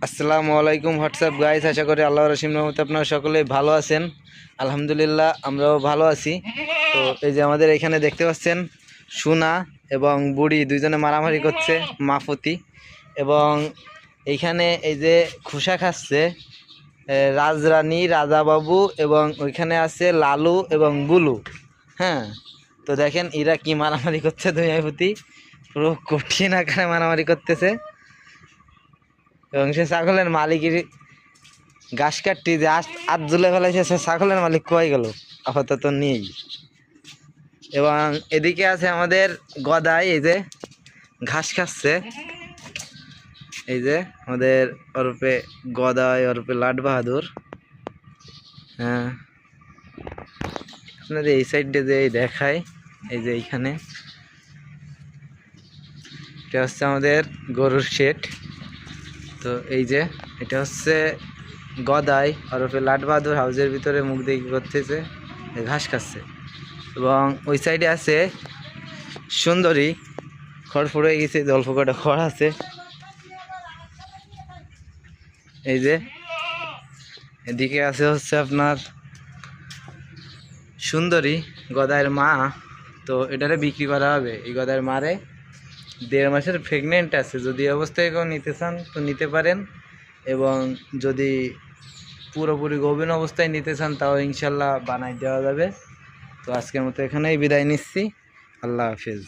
আসসালামু আলাইকুম WhatsApp guys, আশা করি আল্লাহর রহিম রহমতে আপনারা সকলেই ভালো আছেন। আলহামদুলিল্লাহ আমরাও ভালো আছি। তো এই যে আমাদের এখানে দেখতে পাচ্ছেন সোনা এবং বুড়ি দুইজনে মারামারি করছে মাফতি, এবং এইখানে এই যে খোসা খাচ্ছে রাজরানী রাজাবাবু, এবং ওইখানে আছে লালু এবং বুলু। হ্যাঁ, তো দেখেন এরা কি মারামারি করছে দুনিয়াপতি, পুরো কঠিন আকারে মারামারি করতেছে। এবং সে ছাগলের মালিকের ঘাস কাটটি যে আট জুলে ফেলাইছে, সে ছাগলের মালিক কয়ে গেল, আপাতত নেই। এবং এদিকে আছে আমাদের গদাই, এই যে ঘাস খাচ্ছে, এই যে আমাদের ওরপে গদাই, ওরপে লাট বাহাদুর। হ্যাঁ, আপনাদের এই সাইডে যে দেখায়, এই যে এইখানে এটা হচ্ছে আমাদের গরুর শেড। তো এই যে এটা হচ্ছে গদাই ওরফে লাট বাহাদুর, হাউজের ভিতরে মুখ দিয়ে কী করতেছে, ঘাস খাচ্ছে। এবং ওই সাইডে আছে সুন্দরী, খড় ফুড়ে গেছে, অল্প কটা খড় আছে। এই যে এদিকে আছে হচ্ছে আপনার সুন্দরী, গদাইয়ের মা। তো এটারে বিক্রি করা হবে। এই গদাইয়ের মারে 1.5 মাসের প্রেগনেন্ট আছে, যদি অবস্থায় কেউ নিতে চান তো নিতে পারেন, এবং যদি পুরোপুরি গভীর অবস্থায় নিতে চান তাও ইনশাল্লাহ বানাই দেওয়া যাবে। তো আজকের মতো এখানেই বিদায় নিচ্ছি। আল্লাহ হাফিজ।